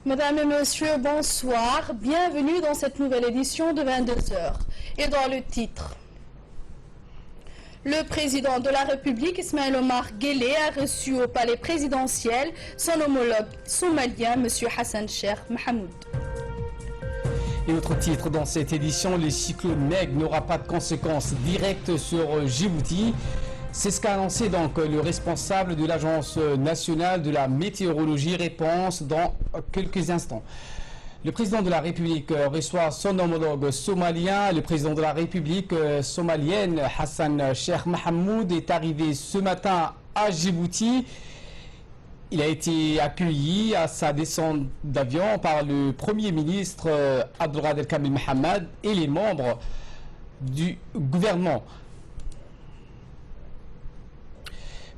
Mesdames et messieurs, bonsoir. Bienvenue dans cette nouvelle édition de 22h. Et dans le titre, le président de la République, Ismaël Omar Guelleh, a reçu au palais présidentiel son homologue somalien, M. Hassan Cheikh Mohamed. Et autre titre dans cette édition, le cyclone Meg n'aura pas de conséquences directes sur Djibouti. C'est ce qu'a annoncé donc le responsable de l'Agence nationale de la météorologie. Réponse dans quelques instants. Le président de la République reçoit son homologue somalien. Le président de la République somalienne, Hassan Cheikh Mohamed, est arrivé ce matin à Djibouti. Il a été accueilli à sa descente d'avion par le Premier ministre Abdelkader Kamil Mohamed et les membres du gouvernement.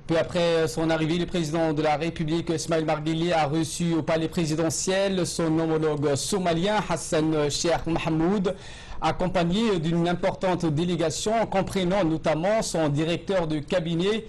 Peu après son arrivée, le président de la République, Ismaël Omar Guelleh, a reçu au palais présidentiel son homologue somalien, Hassan Cheikh Mohamed, accompagné d'une importante délégation comprenant notamment son directeur de cabinet,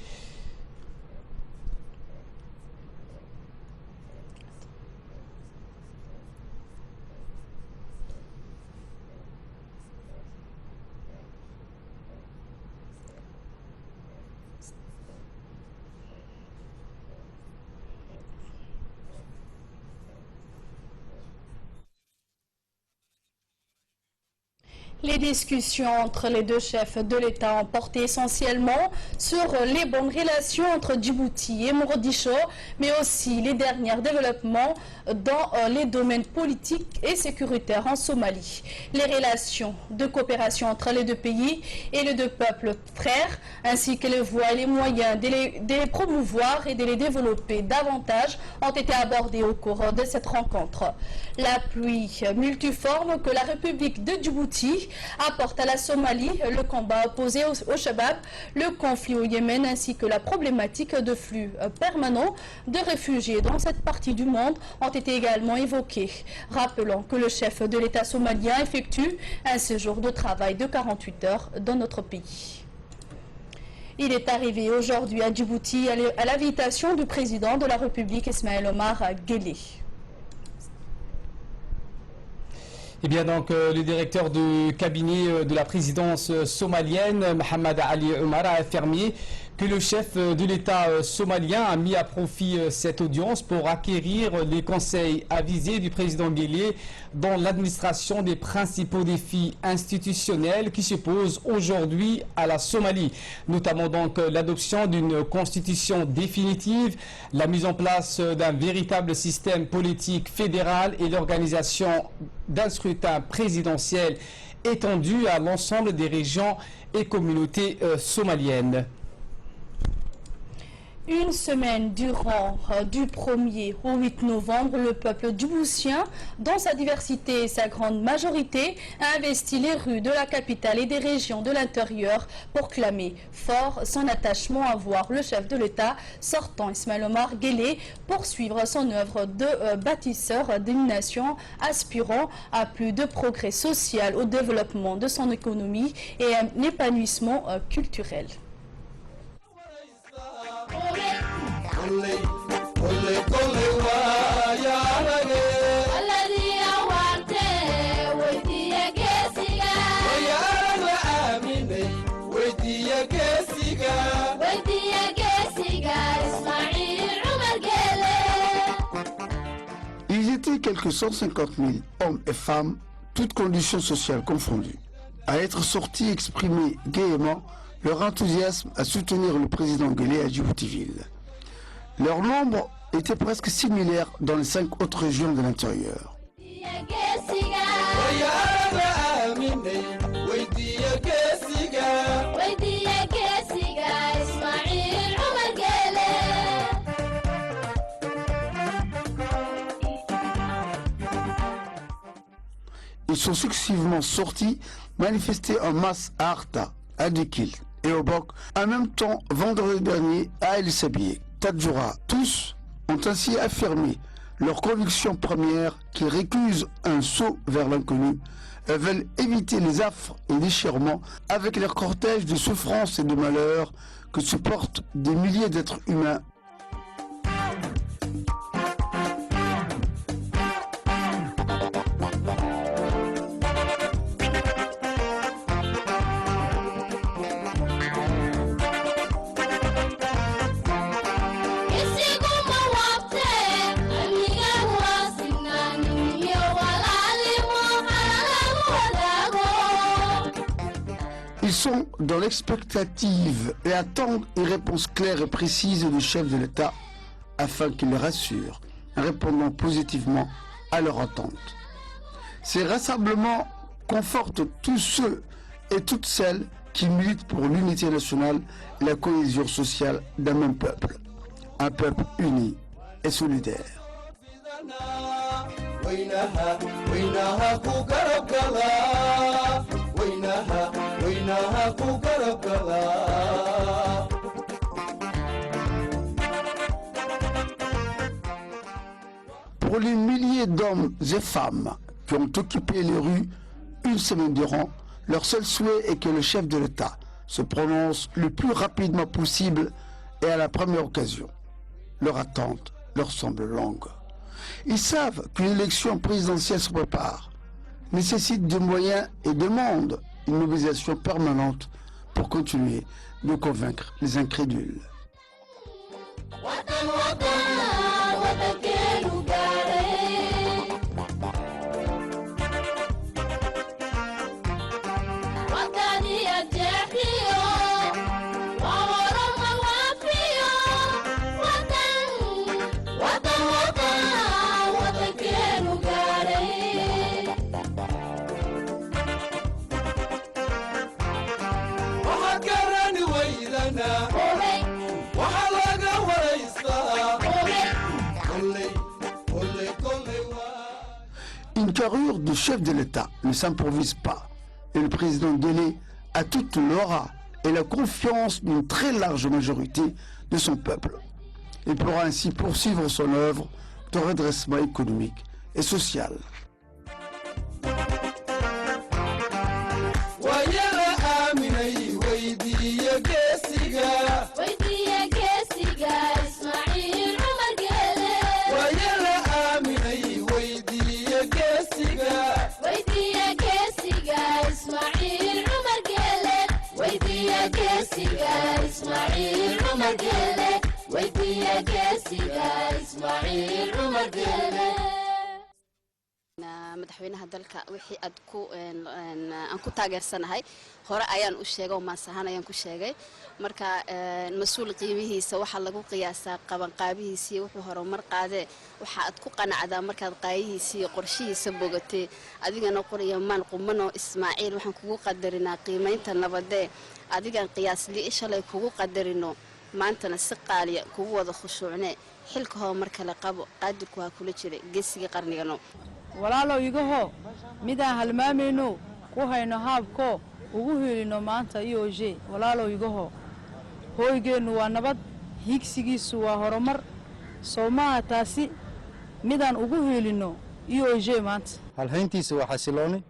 Les discussions entre les deux chefs de l'État ont porté essentiellement sur les bonnes relations entre Djibouti et Mogadiscio, mais aussi les derniers développements dans les domaines politiques et sécuritaires en Somalie. Les relations de coopération entre les deux pays et les deux peuples frères, ainsi que les voies et les moyens de les promouvoir et de les développer davantage, ont été abordés au cours de cette rencontre. L'appui multiforme que la République de Djibouti apporte à la Somalie, le combat opposé au Shabab, le conflit au Yémen ainsi que la problématique de flux permanents de réfugiés dans cette partie du monde ont été également évoqués. Rappelons que le chef de l'État somalien effectue un séjour de travail de 48 heures dans notre pays. Il est arrivé aujourd'hui à Djibouti à l'invitation du président de la République, Ismaël Omar Guelleh. Eh bien donc, le directeur de cabinet de la présidence somalienne, Mohamed Ali Omar, a affirmé que le chef de l'État somalien a mis à profit cette audience pour acquérir les conseils avisés du président Guelleh dans l'administration des principaux défis institutionnels qui se posent aujourd'hui à la Somalie, notamment donc l'adoption d'une constitution définitive, la mise en place d'un véritable système politique fédéral et l'organisation d'un scrutin présidentiel étendu à l'ensemble des régions et communautés somaliennes. Une semaine durant, du 1er au 8 novembre, le peuple djiboutien, dans sa diversité et sa grande majorité, a investi les rues de la capitale et des régions de l'intérieur pour clamer fort son attachement à voir le chef de l'État sortant, Ismaël Omar Guelleh, poursuivre son œuvre de bâtisseur d'une nation aspirant à plus de progrès social, au développement de son économie et à un épanouissement culturel. Ils étaient quelques 150 000 hommes et femmes, toutes conditions sociales confondues, à être sortis exprimer gaiement leur enthousiasme à soutenir le président Guelleh à Djibouti-Ville. Leur nombre était presque similaire dans les 5 autres régions de l'intérieur. Ils sont successivement sortis manifester en masse à Arta, à Dikil et au Bok, en même temps vendredi dernier à El Sabieh, Tadjoura. Tous ont ainsi affirmé leur conviction première qu'ils récusent un saut vers l'inconnu et veulent éviter les affres et déchirements avec leur cortège de souffrances et de malheurs que supportent des milliers d'êtres humains. sont dans l'expectative et attendent une réponse claire et précise du chef de l'État afin qu'il les rassure, répondant positivement à leur attente. Ces rassemblements confortent tous ceux et toutes celles qui militent pour l'unité nationale et la cohésion sociale d'un même peuple. Un peuple uni et solidaire. Pour les milliers d'hommes et femmes qui ont occupé les rues une semaine durant, leur seul souhait est que le chef de l'État se prononce le plus rapidement possible et à la première occasion. Leur attente leur semble longue. Ils savent qu'une élection présidentielle se prépare, nécessite des moyens et demande une mobilisation permanente pour continuer de convaincre les incrédules. Une carrure de chef de l'État ne s'improvise pas et le président Délé a toute l'aura et la confiance d'une très large majorité de son peuple. Il pourra ainsi poursuivre son œuvre de redressement économique et social. madaxweynaha dalka wixii aan ku taageersanahay hore ayaan u sheegay oo maasahan ayaan ku sheegay marka mas'uul qiimihiisa waxa lagu qiyaasaa qaban qaabihiisa wuxuu horumar qaade waxa aad ku qanacdaa markaad qaayihiisa iyo qorshihiisa bogatay adigana qoriyo maan qumano Ismaaciil waxaan kugu qadarinaa qiimeynta nabadee adigan qiyaasli ishalay kugu qadarino maantana si qaaliya kugu wada khushuucne xilka hoo marka la qabo qaadirku ha kula jiray geesiga qarnigano walaalo igaho midaan halmaamayno ku hayno haabko ugu helino maanta IOJ walaalo igaho hooygeenu waa nabad higsigiisu waa horumar Soomaha taasi midaan ugu helino IOJ maanta halhayntiisu waa xasilooni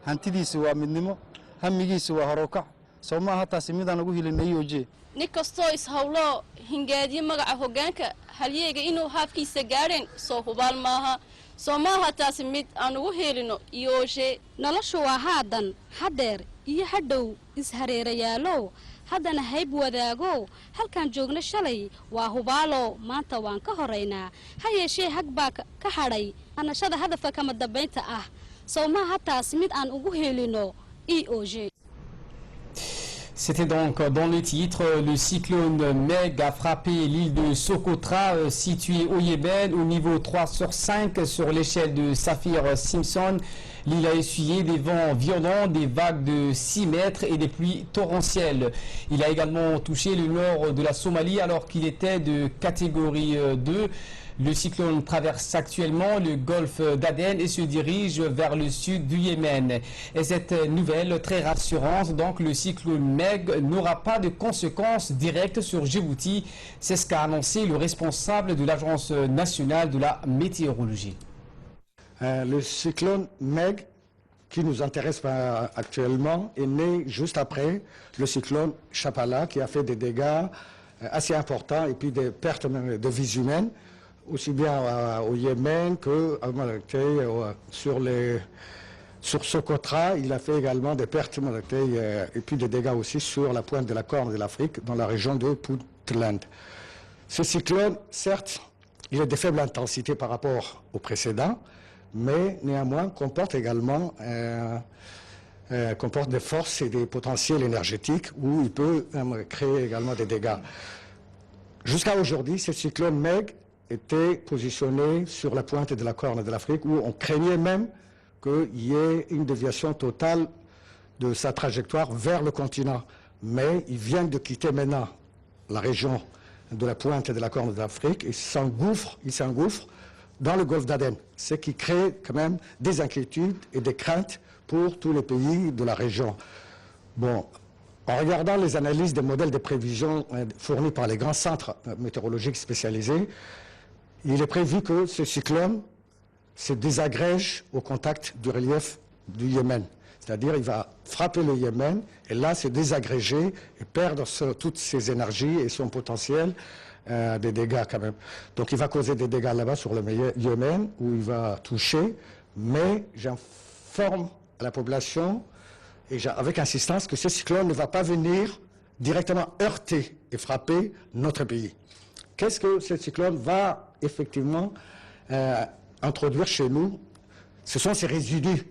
hantidiisu waa midnimo hamigiisu waa horukac Soomaha taasi midaan ugu helino IOJ nikasto is hawlo hingaadiye magaca hogaanka halyeega inuu haafkiisa gaareen soo hubaal maaha Soomaha taasi mid aan ugu helino IOJ noloshu waa haadan hadeer iyo hadhow is hareerayaalo haddana hayb wadaago halkan joogna shalay waa hubaalo maanta waan ka horeynaa ha yeeshee hag baa ka hadhay anashada hadafka kama dambeynta ah Soomaha taasi mid aan ugu helino IOJ. C'était donc dans le titre, le cyclone Meg a frappé l'île de Socotra, située au Yémen, au niveau 3 sur 5 sur l'échelle de Saffir-Simpson. L'île a essuyé des vents violents, des vagues de 6 mètres et des pluies torrentielles. Il a également touché le nord de la Somalie alors qu'il était de catégorie 2. Le cyclone traverse actuellement le golfe d'Aden et se dirige vers le sud du Yémen. Et cette nouvelle très rassurante, donc le cyclone Meg n'aura pas de conséquences directes sur Djibouti. C'est ce qu'a annoncé le responsable de l'Agence nationale de la météorologie. Le cyclone Meg, qui nous intéresse actuellement, est né juste après le cyclone Chapala, qui a fait des dégâts assez importants et puis des pertes de vies humaines, aussi bien au Yémen que sur Socotra. Il a fait également des pertes et puis des dégâts aussi sur la pointe de la Corne de l'Afrique, dans la région de Puntland. Ce cyclone, certes, il est de faible intensité par rapport au précédent, mais néanmoins comporte également comporte des forces et des potentiels énergétiques où il peut créer également des dégâts. Jusqu'à aujourd'hui, ce cyclone Meg était positionné sur la pointe de la Corne de l'Afrique où on craignait même qu'il y ait une déviation totale de sa trajectoire vers le continent. Mais il vient de quitter maintenant la région de la pointe de la Corne de l'Afrique et il s'engouffre dans le golfe d'Aden, ce qui crée quand même des inquiétudes et des craintes pour tous les pays de la région. Bon, en regardant les analyses des modèles de prévision fournis par les grands centres météorologiques spécialisés, il est prévu que ce cyclone se désagrège au contact du relief du Yémen. C'est-à-dire il va frapper le Yémen et là se désagréger et perdre toutes ses énergies et son potentiel des dégâts quand même. Donc il va causer des dégâts là-bas sur le Yémen où il va toucher, mais j'informe à la population et avec insistance que ce cyclone ne va pas venir directement heurter et frapper notre pays. Qu'est-ce que ce cyclone va effectivement introduire chez nous? Ce sont ces résidus,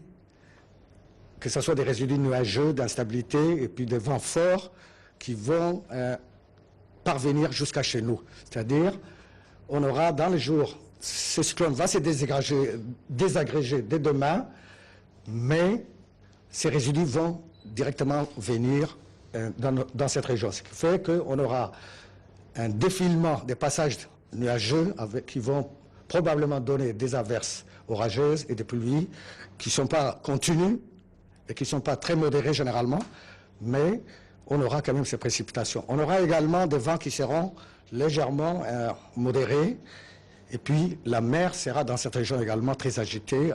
que ce soit des résidus nuageux, d'instabilité et puis des vents forts qui vont parvenir jusqu'à chez nous. C'est-à-dire, on aura dans les jours, ce cyclone va se désagréger dès demain, mais ces résidus vont directement venir dans cette région. Ce qui fait qu'on aura un défilement des passages nuageux qui vont probablement donner des averses orageuses et des pluies qui ne sont pas continues et qui ne sont pas très modérées généralement, mais on aura quand même ces précipitations. On aura également des vents qui seront légèrement modérés, et puis la mer sera dans cette région également très agitée,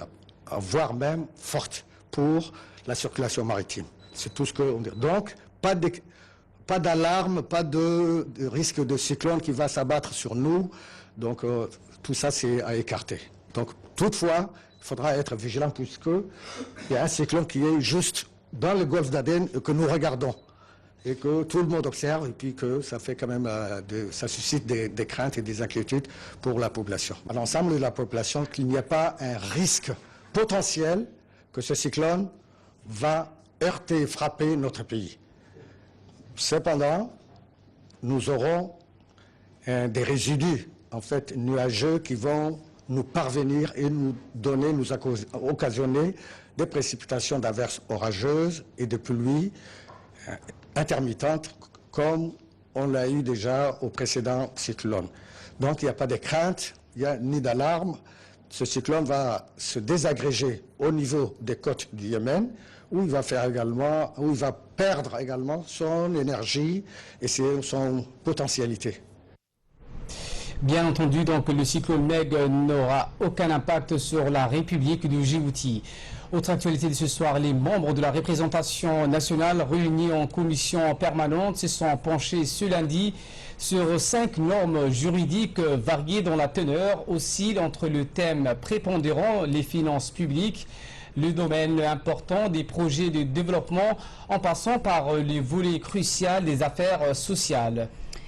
voire même forte pour la circulation maritime. C'est tout ce qu'on dit. Donc, pas d'alarme, pas de risque de cyclone qui va s'abattre sur nous. Donc, tout ça, c'est à écarter. Donc, toutefois, il faudra être vigilant puisqu'il y a un cyclone qui est juste dans le golfe d'Aden que nous regardons et que tout le monde observe et puis que ça fait quand même, ça suscite des craintes et des inquiétudes pour la population. À l'ensemble de la population, qu'il n'y ait pas un risque potentiel que ce cyclone va heurter et frapper notre pays. Cependant, nous aurons des résidus, en fait, nuageux qui vont nous parvenir et nous occasionner des précipitations d'averses orageuses et de pluies intermittentes, comme on l'a eu déjà au précédent cyclone. Donc, il n'y a pas de crainte, il n'y a ni d'alarme. Ce cyclone va se désagréger au niveau des côtes du Yémen, où il va perdre également son énergie et son potentialité. Bien entendu, donc le cyclone Meg n'aura aucun impact sur la République de Djibouti. Autre actualité de ce soir, les membres de la représentation nationale réunis en commission permanente se sont penchés ce lundi sur 5 normes juridiques variées dont la teneur oscille entre le thème prépondérant, les finances publiques, le domaine important des projets de développement, en passant par les volets cruciaux des affaires sociales.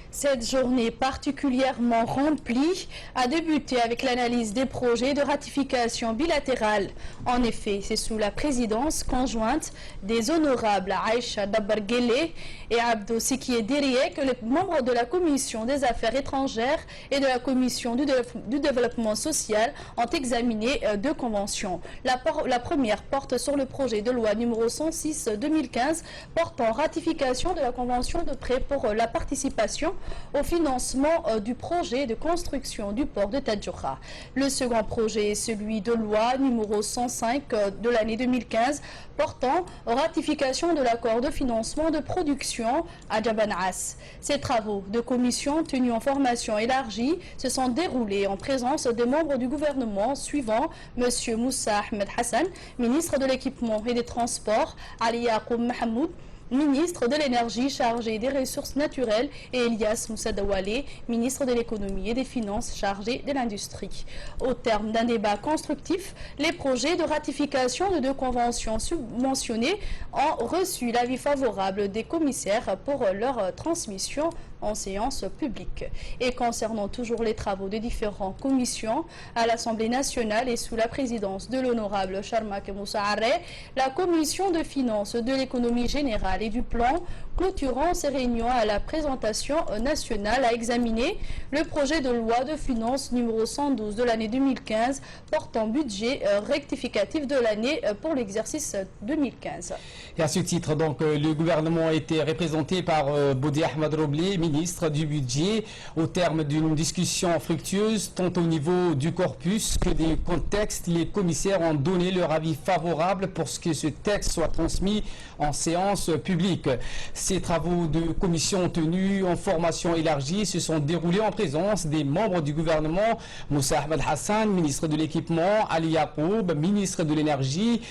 Cette journée particulièrement remplie a débuté avec l'analyse des projets de ratification bilatérale. En effet, c'est sous la présidence conjointe des honorables Aïcha Dabarguele et Abdo Sikié-Dirié que les membres de la Commission des Affaires étrangères et de la Commission du Développement social ont examiné 2 conventions. La première porte sur le projet de loi numéro 106-2015 portant ratification de la Convention de prêt pour la participation au financement du projet de construction du port de Tadjoura. Le second projet est celui de loi numéro 105 de l'année 2015 portant ratification de l'accord de financement de production à Djabanas. Ces travaux de commission tenus en formation élargie se sont déroulés en présence des membres du gouvernement suivant M. Moussa Ahmed Hassan, ministre de l'équipement et des transports, Ali Yacoub Mahmoud, ministre de l'énergie chargé des ressources naturelles, et Elias Moussa Dawale, ministre de l'économie et des finances chargé de l'industrie. Au terme d'un débat constructif, les projets de ratification de 2 conventions subventionnées ont reçu l'avis favorable des commissaires pour leur transmission en séance publique. Et concernant toujours les travaux de différentes commissions à l'Assemblée nationale et sous la présidence de l'honorable Charmak Moussa Arré, la commission de finances, de l'économie générale et du plan, clôturant ses réunions à la présentation nationale, a examiné le projet de loi de finances numéro 112 de l'année 2015 portant budget rectificatif de l'année pour l'exercice 2015. Et à ce titre, donc, le gouvernement a été représenté par Boudi Ahmed Roblé, ministre du budget, au terme d'une discussion fructueuse tant au niveau du corpus que des contextes. Les commissaires ont donné leur avis favorable pour ce que ce texte soit transmis en séance publique. Ces travaux de commission tenus en formation élargie se sont déroulés en présence des membres du gouvernement, Moussa Ahmed Hassan, ministre de l'équipement, Ali Yacoub, ministre de l'énergie,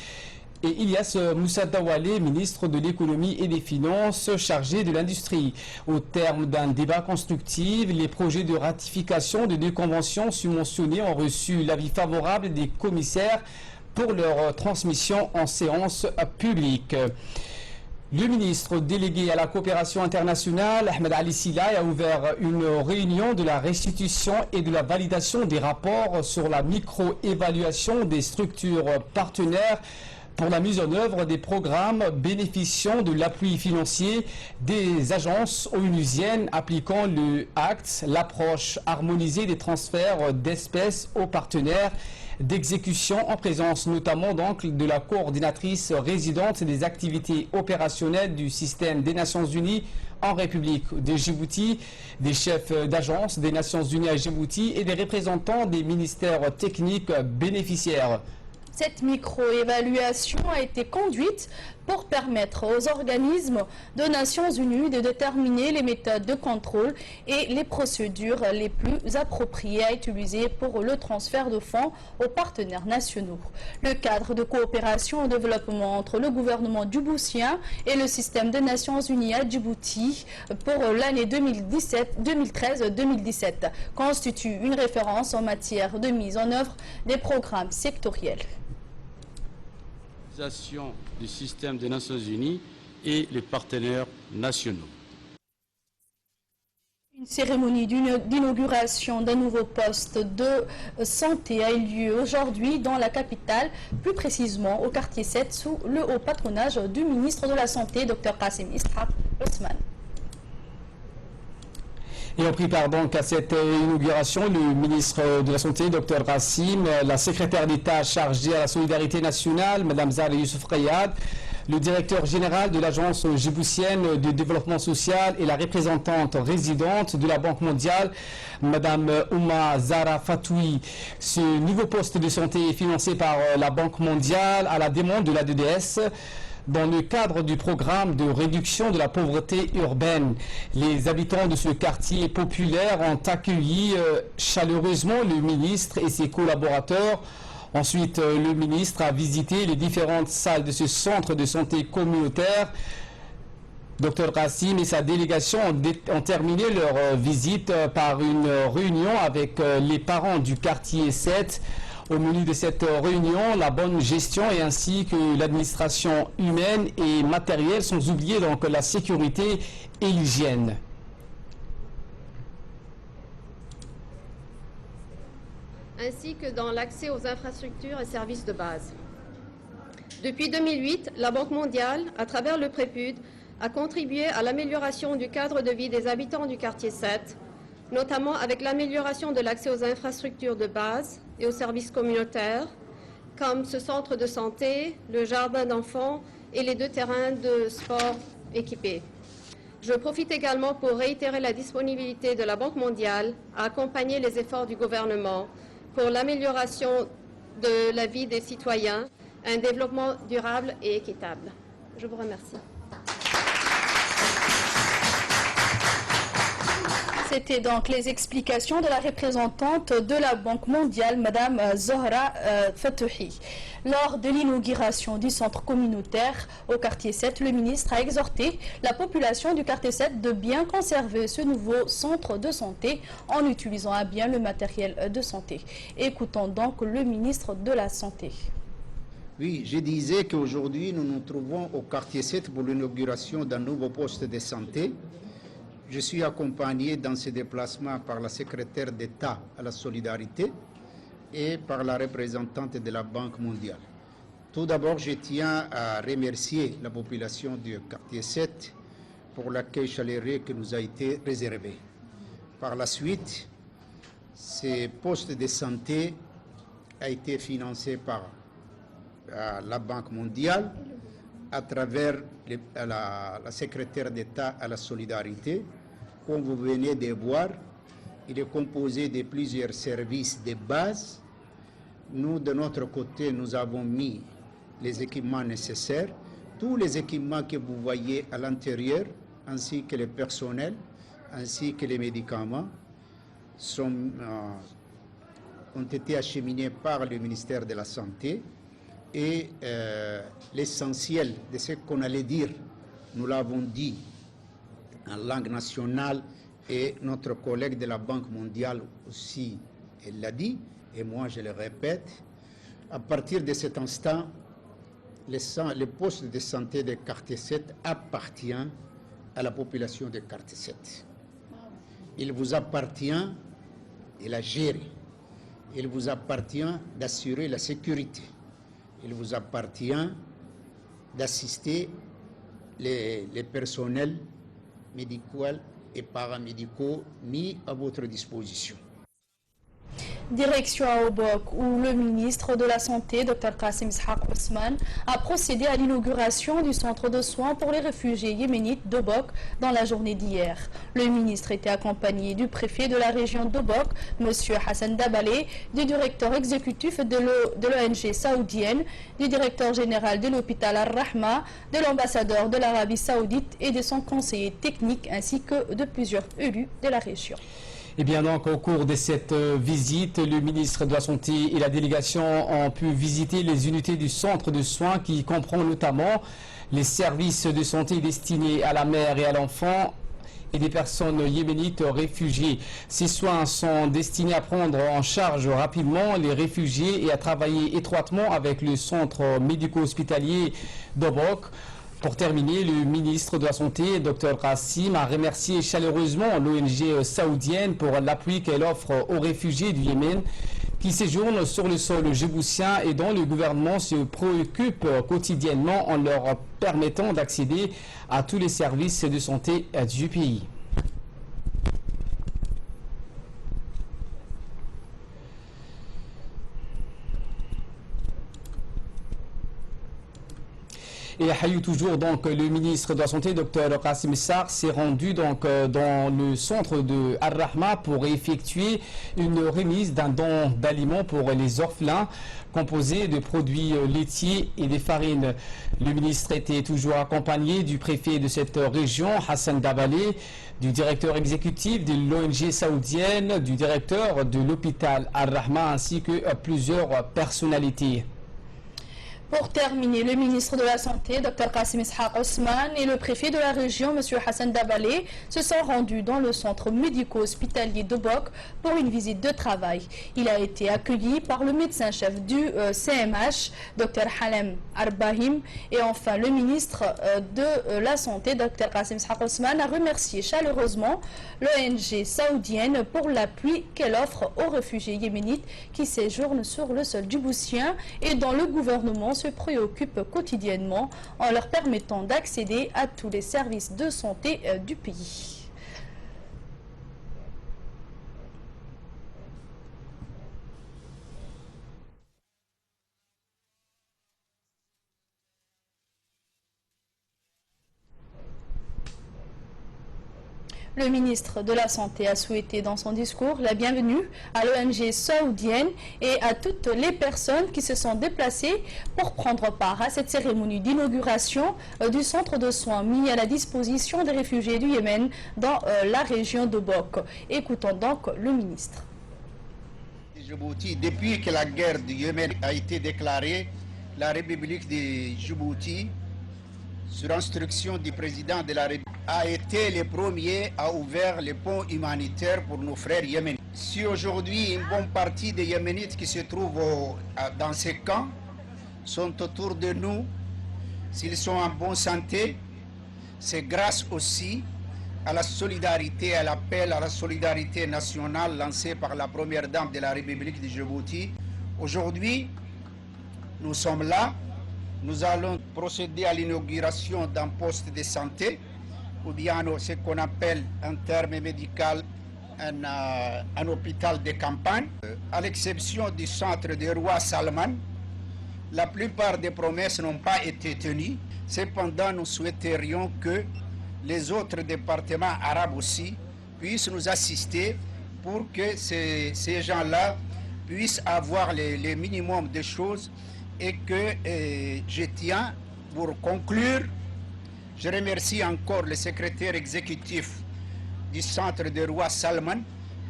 et Ilyas Moussa Dawale, ministre de l'économie et des finances, chargé de l'industrie. Au terme d'un débat constructif, les projets de ratification de deux conventions subventionnées ont reçu l'avis favorable des commissaires pour leur transmission en séance publique. Le ministre délégué à la coopération internationale, Ahmed Ali Silay, a ouvert une réunion de la restitution et de la validation des rapports sur la micro-évaluation des structures partenaires pour la mise en œuvre des programmes bénéficiant de l'appui financier des agences onusiennes appliquant le ACT, l'approche harmonisée des transferts d'espèces aux partenaires d'exécution, en présence notamment donc de la coordinatrice résidente des activités opérationnelles du système des Nations Unies en République de Djibouti, des chefs d'agence des Nations Unies à Djibouti et des représentants des ministères techniques bénéficiaires. Cette micro-évaluation a été conduite pour permettre aux organismes des Nations Unies de déterminer les méthodes de contrôle et les procédures les plus appropriées à utiliser pour le transfert de fonds aux partenaires nationaux. Le cadre de coopération et développement entre le gouvernement djiboutien et le système des Nations Unies à Djibouti pour l'année 2013-2017 constitue une référence en matière de mise en œuvre des programmes sectoriels. Du système des Nations Unies et les partenaires nationaux. Une cérémonie d'inauguration d'un nouveau poste de santé a eu lieu aujourd'hui dans la capitale, plus précisément au quartier 7, sous le haut patronage du ministre de la Santé, Dr Kassim Ishaq Ousmane. Et on prit part donc à cette inauguration le ministre de la Santé, Dr Kassim, la secrétaire d'État chargée à la solidarité nationale, Mme Zahra Youssouf Rayad, le directeur général de l'Agence djiboutienne de développement social et la représentante résidente de la Banque mondiale, Mme Ouma Zahra Fatoui. Ce nouveau poste de santé est financé par la Banque mondiale à la demande de l'ADDS. Dans le cadre du programme de réduction de la pauvreté urbaine, les habitants de ce quartier populaire ont accueilli chaleureusement le ministre et ses collaborateurs. Ensuite, le ministre a visité les différentes salles de ce centre de santé communautaire. Dr Kassim et sa délégation ont terminé leur visite par une réunion avec les parents du quartier 7. Au menu de cette réunion, la bonne gestion et ainsi que l'administration humaine et matérielle, sans oublier donc la sécurité et l'hygiène. Ainsi que dans l'accès aux infrastructures et services de base. Depuis 2008, la Banque mondiale, à travers le Prépude, a contribué à l'amélioration du cadre de vie des habitants du quartier 7, notamment avec l'amélioration de l'accès aux infrastructures de base et aux services communautaires, comme ce centre de santé, le jardin d'enfants et les 2 terrains de sport équipés. Je profite également pour réitérer la disponibilité de la Banque mondiale à accompagner les efforts du gouvernement pour l'amélioration de la vie des citoyens, un développement durable et équitable. Je vous remercie. C'était donc les explications de la représentante de la Banque mondiale, Mme Zahra Fatouhi. Lors de l'inauguration du centre communautaire au quartier 7, le ministre a exhorté la population du quartier 7 de bien conserver ce nouveau centre de santé en utilisant à bien le matériel de santé. Écoutons donc le ministre de la Santé. Oui, je disais qu'aujourd'hui, nous nous trouvons au quartier 7 pour l'inauguration d'un nouveau poste de santé Je suis accompagné dans ce déplacement par la secrétaire d'État à la solidarité et par la représentante de la Banque mondiale. Tout d'abord, je tiens à remercier la population du quartier 7 pour l'accueil chaleureux qui nous a été réservé. Par la suite, ces postes de santé ont été financés par la Banque mondiale à travers la secrétaire d'État à la solidarité. Comme vous venez de voir, il est composé de plusieurs services de base. Nous, de notre côté, nous avons mis les équipements nécessaires. Tous les équipements que vous voyez à l'intérieur, ainsi que le personnel, ainsi que les médicaments, ont été acheminés par le ministère de la Santé. Et l'essentiel de ce qu'on allait dire, nous l'avons dit en langue nationale et notre collègue de la Banque mondiale aussi l'a dit, et moi je le répète. À partir de cet instant, le poste de santé de quartier 7 appartient à la population de quartier 7. Il vous appartient de la gérer. Il vous appartient d'assurer la sécurité. Il vous appartient d'assister les personnels médicaux et paramédicaux mis à votre disposition. Direction à Obok, où le ministre de la Santé, Dr Kassim Ishaq Ousmane, a procédé à l'inauguration du centre de soins pour les réfugiés yéménites d'Obok dans la journée d'hier. Le ministre était accompagné du préfet de la région d'Obok, M. Hassan Dabalé, du directeur exécutif de l'ONG saoudienne, du directeur général de l'hôpital Al-Rahma, de l'ambassadeur de l'Arabie saoudite et de son conseiller technique, ainsi que de plusieurs élus de la région. Et bien donc, au cours de cette visite, le ministre de la Santé et la délégation ont pu visiter les unités du centre de soins qui comprend notamment les services de santé destinés à la mère et à l'enfant et des personnes yéménites réfugiées. Ces soins sont destinés à prendre en charge rapidement les réfugiés et à travailler étroitement avec le centre médico-hospitalier d'Obok. Pour terminer, le ministre de la Santé, Dr Kassim, a remercié chaleureusement l'ONG saoudienne pour l'appui qu'elle offre aux réfugiés du Yémen qui séjournent sur le sol djiboutien et dont le gouvernement se préoccupe quotidiennement en leur permettant d'accéder à tous les services de santé du pays. Et à toujours, donc, le ministre de la Santé, Dr Kassim Ishaq, s'est rendu donc dans le centre de Al-Rahma pour effectuer une remise d'un don d'aliments pour les orphelins composé de produits laitiers et des farines. Le ministre était toujours accompagné du préfet de cette région, Hassan Dabalé, du directeur exécutif de l'ONG saoudienne, du directeur de l'hôpital Al-Rahma ainsi que plusieurs personnalités. Pour terminer, le ministre de la Santé, Dr Kassim Ishaq Ousmane, et le préfet de la région, M. Hassan Dabalé, se sont rendus dans le centre médico-hospitalier d'Obok pour une visite de travail. Il a été accueilli par le médecin-chef du CMH, Dr Halem Arbahim, et enfin le ministre de la Santé, Dr Kassim Ishaq Ousmane, a remercié chaleureusement l'ONG saoudienne pour l'appui qu'elle offre aux réfugiés yéménites qui séjournent sur le sol djiboutien et dont le gouvernement se préoccupent quotidiennement en leur permettant d'accéder à tous les services de santé du pays. Le ministre de la Santé a souhaité dans son discours la bienvenue à l'ONG saoudienne et à toutes les personnes qui se sont déplacées pour prendre part à cette cérémonie d'inauguration du centre de soins mis à la disposition des réfugiés du Yémen dans la région d'Obok. Écoutons donc le ministre. Djibouti, depuis que la guerre du Yémen a été déclarée, la République de Djibouti, sur instruction du président de la République, a été le premier à ouvrir les ponts humanitaires pour nos frères yéménites. Si aujourd'hui une bonne partie des Yéménites qui se trouvent dans ces camps sont autour de nous, s'ils sont en bonne santé, c'est grâce aussi à la solidarité, à l'appel à la solidarité nationale lancé par la première dame de la République de Djibouti. Aujourd'hui, nous sommes là, nous allons procéder à l'inauguration d'un poste de santé, ou bien ce qu'on appelle en terme médical un hôpital de campagne. À l'exception du centre de Roi Salman, la plupart des promesses n'ont pas été tenues. Cependant, nous souhaiterions que les autres départements arabes aussi puissent nous assister pour que ces gens-là puissent avoir le minimum de choses. Et que je tiens, pour conclure, je remercie encore le secrétaire exécutif du centre de Roi Salman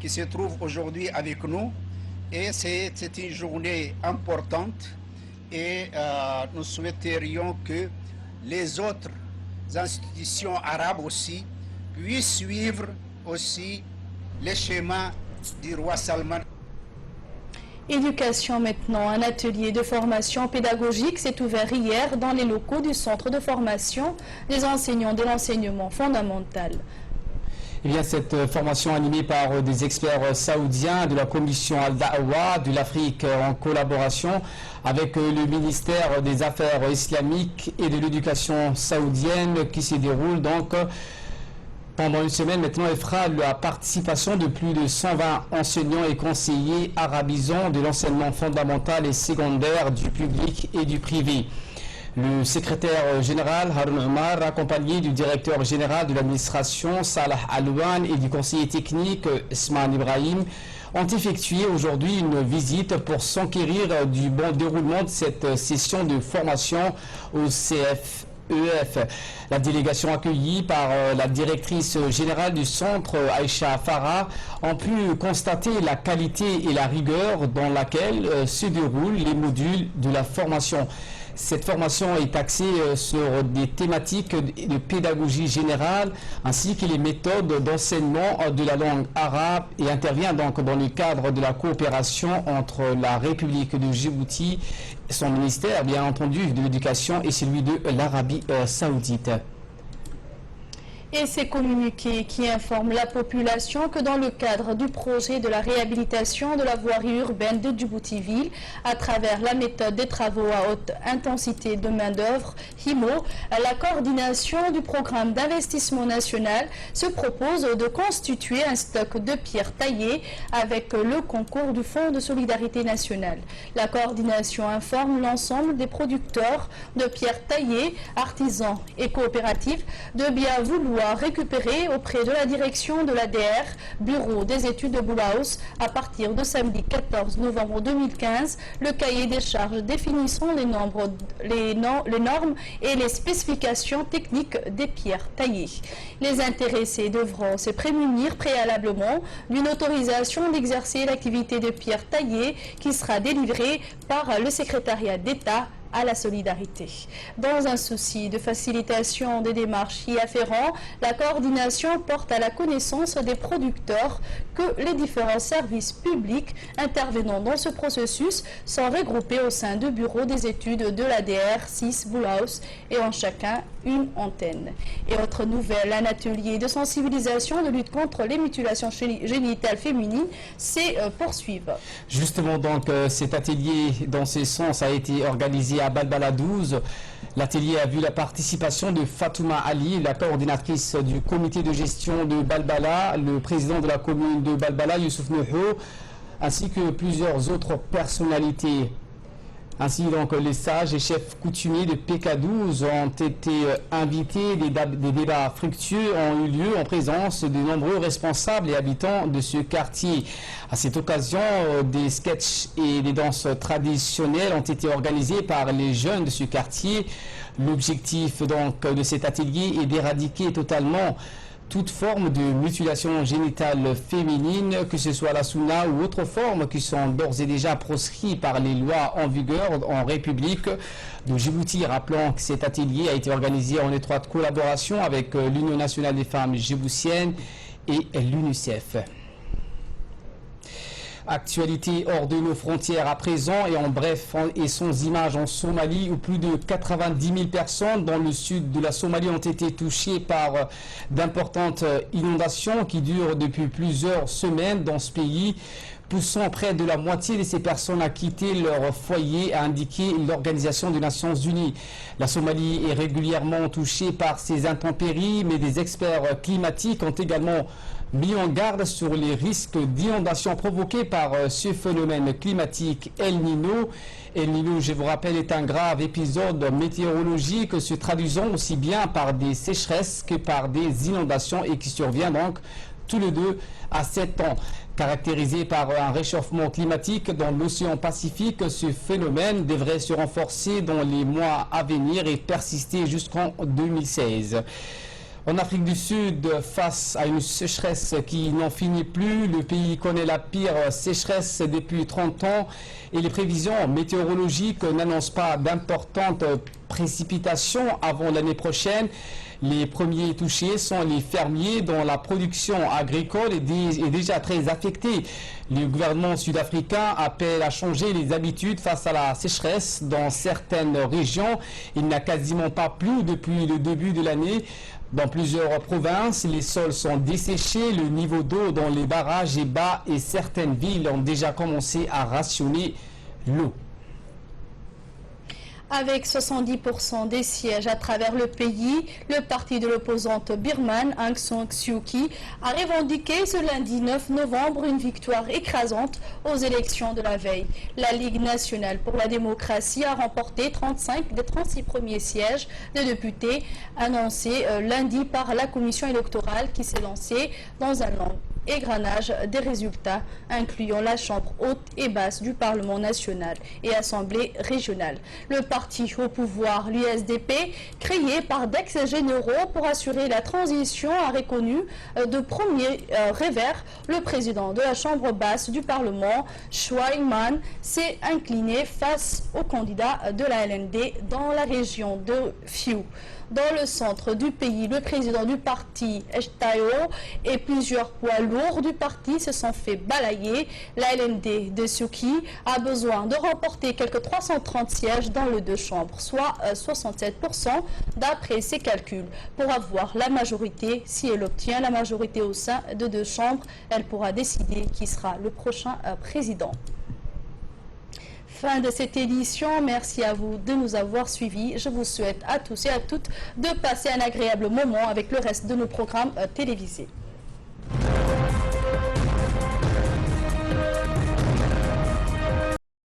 qui se trouve aujourd'hui avec nous. Et c'est une journée importante et nous souhaiterions que les autres institutions arabes aussi puissent suivre aussi les schémas du Roi Salman. Éducation maintenant, un atelier de formation pédagogique s'est ouvert hier dans les locaux du centre de formation des enseignants de l'enseignement fondamental. Eh bien, cette formation animée par des experts saoudiens de la commission Al-Da'wa de l'Afrique en collaboration avec le ministère des Affaires islamiques et de l'éducation saoudienne qui se déroule donc pendant une semaine maintenant, elle fera la participation de plus de 120 enseignants et conseillers arabisants de l'enseignement fondamental et secondaire du public et du privé. Le secrétaire général Haroun Omar, accompagné du directeur général de l'administration Salah Alouane et du conseiller technique Ismail Ibrahim, ont effectué aujourd'hui une visite pour s'enquérir du bon déroulement de cette session de formation au CFEF. La délégation accueillie par la directrice générale du centre, Aïcha Farah, ont pu constater la qualité et la rigueur dans laquelle se déroulent les modules de la formation. Cette formation est axée sur des thématiques de pédagogie générale ainsi que les méthodes d'enseignement de la langue arabe et intervient donc dans le cadre de la coopération entre la République de Djibouti, son ministère bien entendu de l'éducation et celui de l'Arabie saoudite. Et ces communiqués qui informent la population que dans le cadre du projet de la réhabilitation de la voirie urbaine de Djibouti-Ville, à travers la méthode des travaux à haute intensité de main-d'œuvre, HIMO, la coordination du programme d'investissement national se propose de constituer un stock de pierres taillées avec le concours du Fonds de solidarité nationale. La coordination informe l'ensemble des producteurs de pierres taillées, artisans et coopératives de bien vouloir récupérer auprès de la direction de l'ADR, Bureau des études de Boulaous, à partir de samedi 14 novembre 2015, le cahier des charges définissant les normes et les spécifications techniques des pierres taillées. Les intéressés devront se prémunir préalablement d'une autorisation d'exercer l'activité de pierres taillées qui sera délivrée par le secrétariat d'État à la solidarité. Dans un souci de facilitation des démarches y afférentes, la coordination porte à la connaissance des producteurs que les différents services publics intervenant dans ce processus sont regroupés au sein du bureau des études de l'ADR 6 Boulaous et ont chacun une antenne. Et autre nouvelle, un atelier de sensibilisation de lutte contre les mutilations génitales féminines s'est poursuivre. Justement donc cet atelier dans ce sens a été organisé à Balbala 12. L'atelier a vu la participation de Fatouma Ali, la coordinatrice du comité de gestion de Balbala, le président de la commune de Balbala, Youssouf Nouhou, ainsi que plusieurs autres personnalités. Ainsi donc les sages et chefs coutumiers de PK12 ont été invités. Des débats fructueux ont eu lieu en présence de nombreux responsables et habitants de ce quartier. À cette occasion, des sketchs et des danses traditionnelles ont été organisés par les jeunes de ce quartier. L'objectif donc de cet atelier est d'éradiquer totalement toute forme de mutilation génitale féminine, que ce soit la sunna ou autre forme qui sont d'ores et déjà proscrits par les lois en vigueur en République de Djibouti. Rappelons que cet atelier a été organisé en étroite collaboration avec l'Union nationale des femmes djiboutiennes et l'UNICEF. Actualité hors de nos frontières à présent et en bref et sans images en Somalie où plus de 90 000 personnes dans le sud de la Somalie ont été touchées par d'importantes inondations qui durent depuis plusieurs semaines dans ce pays, poussant près de la moitié de ces personnes à quitter leur foyer, a indiqué l'Organisation des Nations Unies. La Somalie est régulièrement touchée par ces intempéries, mais des experts climatiques ont également mis en garde sur les risques d'inondation provoqués par ce phénomène climatique El Niño. El Niño, je vous rappelle, est un grave épisode météorologique se traduisant aussi bien par des sécheresses que par des inondations et qui survient donc tous les 2 à 7 ans. Caractérisé par un réchauffement climatique dans l'océan Pacifique, ce phénomène devrait se renforcer dans les mois à venir et persister jusqu'en 2016. En Afrique du Sud, face à une sécheresse qui n'en finit plus, le pays connaît la pire sécheresse depuis 30 ans et les prévisions météorologiques n'annoncent pas d'importantes précipitations avant l'année prochaine. Les premiers touchés sont les fermiers dont la production agricole est déjà très affectée. Le gouvernement sud-africain appelle à changer les habitudes face à la sécheresse dans certaines régions. Il n'y a quasiment pas plu depuis le début de l'année. Dans plusieurs provinces, les sols sont desséchés, le niveau d'eau dans les barrages est bas et certaines villes ont déjà commencé à rationner l'eau. Avec 70% des sièges à travers le pays, le parti de l'opposante birmane Aung San Suu Kyi a revendiqué ce lundi 9 novembre une victoire écrasante aux élections de la veille. La Ligue nationale pour la démocratie a remporté 35 des 36 premiers sièges de députés annoncés lundi par la commission électorale qui s'est lancée dans un long égrenage des résultats incluant la chambre haute et basse du Parlement national et assemblée régionale. Le parti au pouvoir, l'USDP, créé par d'ex-généraux pour assurer la transition, a reconnu de premier revers le président de la chambre basse du Parlement, Choi In-man, s'est incliné face au candidat de la LND dans la région de Phiu. Dans le centre du pays, le président du parti, Htao, et plusieurs poids lourds du parti se sont fait balayer. La LND de Suu Kyi a besoin de remporter quelques 330 sièges dans les 2 chambres, soit 67% d'après ses calculs. Pour avoir la majorité, si elle obtient la majorité au sein de 2 chambres, elle pourra décider qui sera le prochain président. Fin de cette édition, merci à vous de nous avoir suivis. Je vous souhaite à tous et à toutes de passer un agréable moment avec le reste de nos programmes télévisés.